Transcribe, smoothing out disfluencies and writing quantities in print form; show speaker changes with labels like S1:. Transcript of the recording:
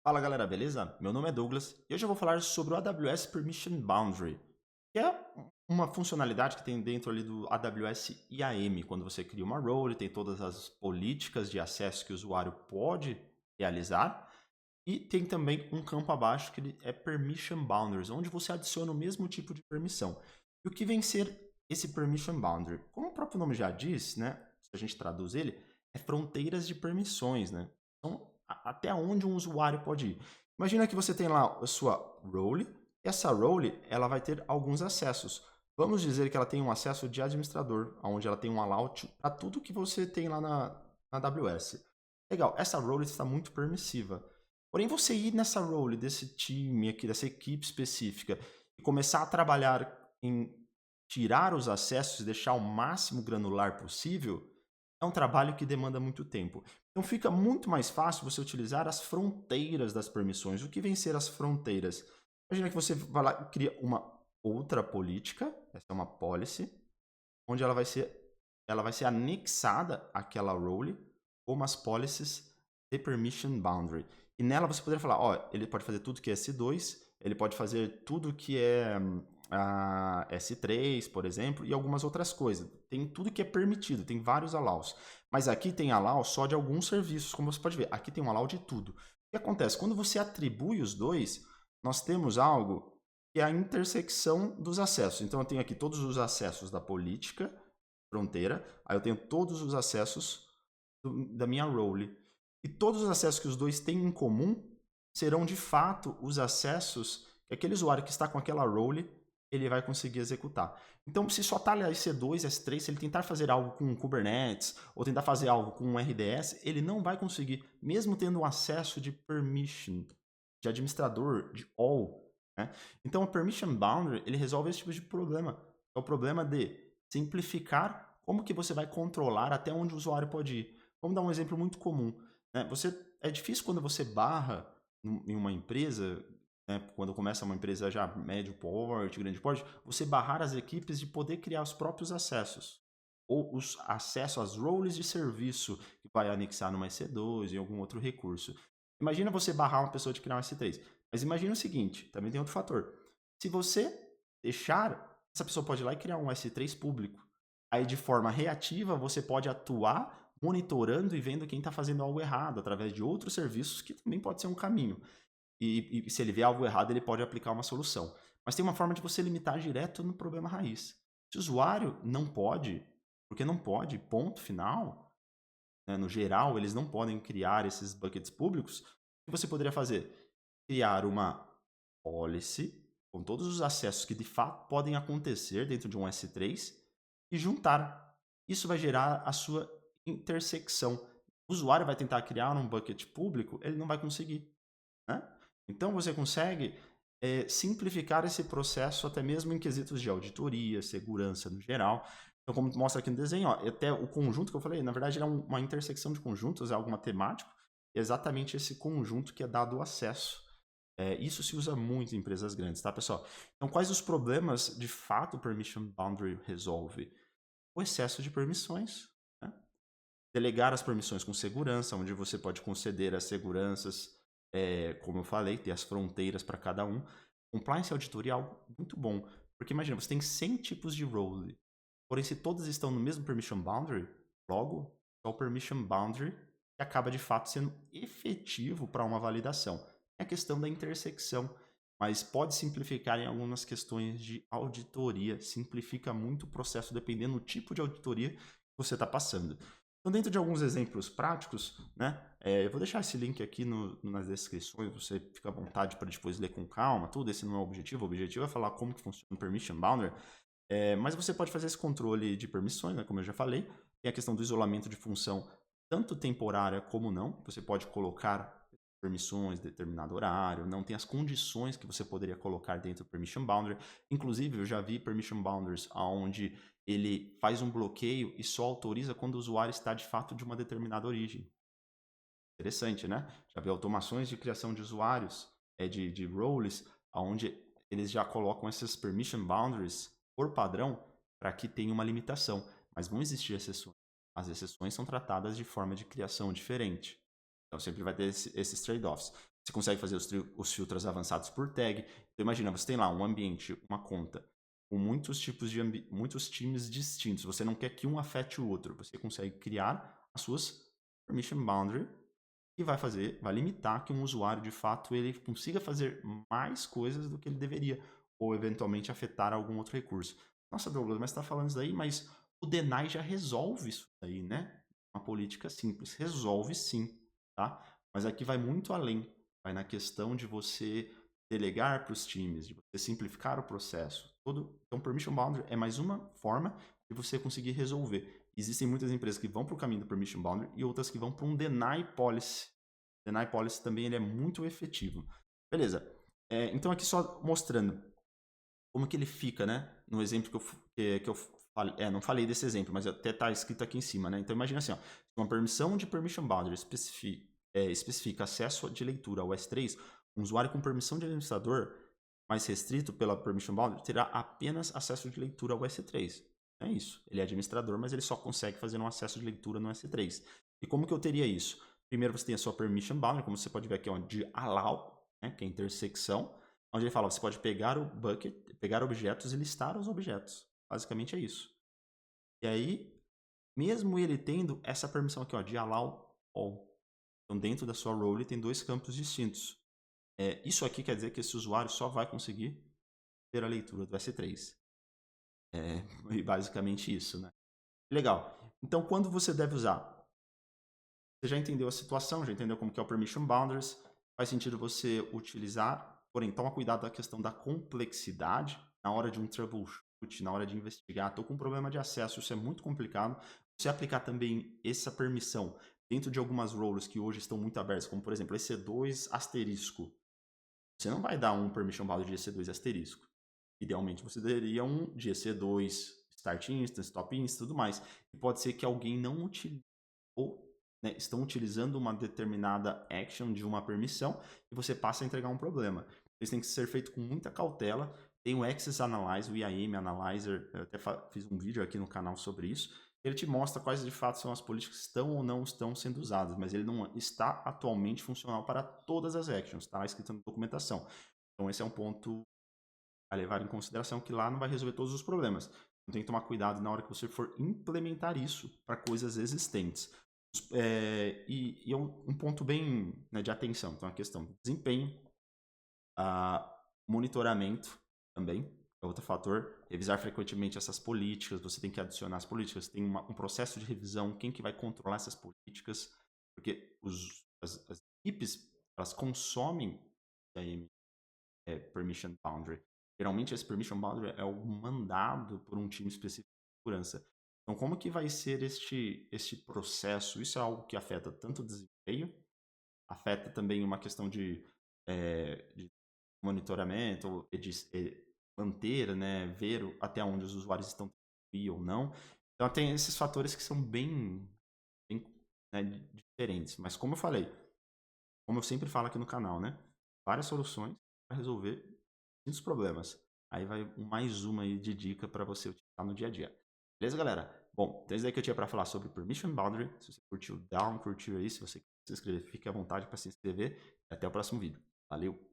S1: Fala galera, beleza? Meu nome é Douglas e hoje eu vou falar sobre o AWS Permission Boundary, que é uma funcionalidade que tem dentro ali do AWS IAM, quando você cria uma role, tem todas as políticas de acesso que o usuário pode realizar e tem também um campo abaixo que ele é Permission Boundaries, onde você adiciona o mesmo tipo de permissão. E o que vem ser esse Permission Boundary? Como o próprio nome já diz, né? Se a gente traduz ele, é fronteiras de permissões, né? Então, até onde um usuário pode ir. Imagina que você tem lá a sua role, essa role ela vai ter alguns acessos. Vamos dizer que ela tem um acesso de administrador, onde ela tem um allout para tudo que você tem lá na AWS. Legal, essa role está muito permissiva. Porém, você ir nessa role desse time aqui, dessa equipe específica, e começar a trabalhar em tirar os acessos e deixar o máximo granular possível, é um trabalho que demanda muito tempo. Então fica muito mais fácil você utilizar as fronteiras das permissões. O que vem ser as fronteiras? Imagina que você vai lá e cria uma outra política, essa é uma policy, onde ela vai ser anexada àquela role como as policies de permission boundary. E nela você poderia falar, ó, ele pode fazer tudo que é S2, ele pode fazer tudo que é a S3, por exemplo, e algumas outras coisas. Tem tudo que é permitido, tem vários allows. Mas aqui tem allow só de alguns serviços, como você pode ver. Aqui tem um allow de tudo. O que acontece? Quando você atribui os dois, nós temos algo que é a intersecção dos acessos. Então eu tenho aqui todos os acessos da política, fronteira, aí eu tenho todos os acessos da minha role. E todos os acessos que os dois têm em comum serão de fato os acessos que aquele usuário que está com aquela role ele vai conseguir executar. Então, se só está ali EC2, S3, se ele tentar fazer algo com Kubernetes ou tentar fazer algo com um RDS, ele não vai conseguir, mesmo tendo um acesso de permission, de administrador, de all. Né? Então, o Permission Boundary ele resolve esse tipo de problema. É o problema de simplificar como que você vai controlar até onde o usuário pode ir. Vamos dar um exemplo muito comum. Né? É difícil quando você barra em uma empresa, né, quando começa uma empresa já médio porte, grande porte, você barrar as equipes de poder criar os próprios acessos. Ou os acessos às roles de serviço que vai anexar numa EC2 e algum outro recurso. Imagina você barrar uma pessoa de criar um S3. Mas imagina o seguinte, também tem outro fator. Se você deixar, essa pessoa pode ir lá e criar um S3 público. Aí de forma reativa você pode atuar monitorando e vendo quem está fazendo algo errado através de outros serviços, que também pode ser um caminho. E se ele vê algo errado, ele pode aplicar uma solução. Mas tem uma forma de você limitar direto no problema raiz. Se o usuário não pode, porque não pode, ponto final, né, no geral, eles não podem criar esses buckets públicos, o que você poderia fazer? Criar uma policy com todos os acessos que de fato podem acontecer dentro de um S3 e juntar. Isso vai gerar a sua intersecção. O usuário vai tentar criar um bucket público, ele não vai conseguir. Né? Então você consegue simplificar esse processo até mesmo em quesitos de auditoria, segurança no geral. Então, como mostra aqui no desenho, ó, até o conjunto que eu falei, na verdade, ele é uma intersecção de conjuntos, é algo matemático, é exatamente esse conjunto que é dado o acesso. Isso se usa muito em empresas grandes, tá, pessoal? Então, quais os problemas de fato o Permission Boundary resolve? O excesso de permissões, né? Delegar as permissões com segurança, onde você pode conceder as seguranças, como eu falei, ter as fronteiras para cada um. Compliance e auditoria é algo muito bom, porque imagina, você tem 100 tipos de role, porém se todos estão no mesmo permission boundary, logo é o permission boundary que acaba de fato sendo efetivo para uma validação. É a questão da intersecção, mas pode simplificar em algumas questões de auditoria, simplifica muito o processo dependendo do tipo de auditoria que você está passando. Então, dentro de alguns exemplos práticos, né, eu vou deixar esse link aqui nas descrições, você fica à vontade para depois ler com calma, tudo, esse não é o objetivo é falar como que funciona o Permission Boundary, mas você pode fazer esse controle de permissões, né, como eu já falei, tem a questão do isolamento de função, tanto temporária como não, você pode colocar permissões em determinado horário, não tem as condições que você poderia colocar dentro do Permission Boundary, inclusive eu já vi Permission Boundaries onde ele faz um bloqueio e só autoriza quando o usuário está de fato de uma determinada origem. Interessante, né? Já vi automações de criação de usuários, de roles, onde eles já colocam essas permission boundaries por padrão para que tenha uma limitação. Mas vão existir exceções. As exceções são tratadas de forma de criação diferente. Então sempre vai ter esses trade-offs. Você consegue fazer os filtros avançados por tag. Então imagina, você tem lá um ambiente, uma conta, com muitos tipos de muitos times distintos. Você não quer que um afete o outro. Você consegue criar as suas permission boundary e vai limitar que um usuário, de fato, ele consiga fazer mais coisas do que ele deveria, ou eventualmente afetar algum outro recurso. Nossa, Douglas, mas você está falando isso daí, mas o deny já resolve isso daí, né? Uma política simples. Resolve sim, tá? Mas aqui vai muito além. Vai na questão de você delegar para os times, de você simplificar o processo. Então, Permission Boundary é mais uma forma de você conseguir resolver. Existem muitas empresas que vão para o caminho do Permission Boundary e outras que vão para um Deny Policy. Deny Policy também ele é muito efetivo. Beleza. Então, aqui só mostrando como que ele fica, né? No exemplo que eu falei, não falei desse exemplo, mas até está escrito aqui em cima, né? Então, imagina assim, ó, uma permissão de Permission Boundary especifica acesso de leitura ao S3, um usuário com permissão de administrador mais restrito pela Permission Boundary terá apenas acesso de leitura ao S3. É isso. Ele é administrador, mas ele só consegue fazer um acesso de leitura no S3. E como que eu teria isso? Primeiro você tem a sua Permission Boundary, como você pode ver aqui, ó, de allow, né, que é a intersecção, onde ele fala, você pode pegar o bucket, pegar objetos e listar os objetos. Basicamente é isso. E aí, mesmo ele tendo essa permissão aqui, ó, de allow all. Então, dentro da sua role tem dois campos distintos. Isso aqui quer dizer que esse usuário só vai conseguir ter a leitura do S3. E basicamente isso, né? Legal. Então, quando você deve usar? Você já entendeu a situação, já entendeu como que é o Permission Boundaries. Faz sentido você utilizar, porém, toma cuidado da questão da complexidade na hora de um troubleshoot, na hora de investigar. Estou com um problema de acesso, isso é muito complicado. Você aplicar também essa permissão dentro de algumas roles que hoje estão muito abertas, como por exemplo EC2 asterisco. Você não vai dar um permission boundary de EC2 asterisco. Idealmente você daria um de EC2 start instance, top instance e tudo mais. E pode ser que alguém não utilize ou, né, estão utilizando uma determinada action de uma permissão e você passa a entregar um problema. Isso tem que ser feito com muita cautela. Tem o Access Analyze, o IAM Analyzer, eu até fiz um vídeo aqui no canal sobre isso. Ele te mostra quais de fato são as políticas que estão ou não estão sendo usadas, mas ele não está atualmente funcional para todas as actions, está escrito na documentação. Então esse é um ponto a levar em consideração, que lá não vai resolver todos os problemas. Então tem que tomar cuidado na hora que você for implementar isso para coisas existentes. E é um ponto bem, né, de atenção. Então a questão do desempenho, monitoramento também é outro fator. Revisar frequentemente essas políticas, você tem que adicionar as políticas, tem um processo de revisão, quem que vai controlar essas políticas, porque as equipes, elas consomem permission boundary. Geralmente esse permission boundary é algo mandado por um time específico de segurança. Então como que vai ser este processo? Isso é algo que afeta tanto o desempenho, afeta também uma questão de monitoramento, de manter, né, ver até onde os usuários estão ou não. Então tem esses fatores que são bem né, diferentes. Mas como eu falei, como eu sempre falo aqui no canal, né, várias soluções para resolver muitos problemas. Aí vai mais uma aí de dica para você utilizar no dia a dia. Beleza, galera? Bom, então isso aí que eu tinha para falar sobre Permission Boundary. Se você curtiu, dá um curtir aí. Se você quiser se inscrever, fique à vontade para se inscrever. E até o próximo vídeo. Valeu!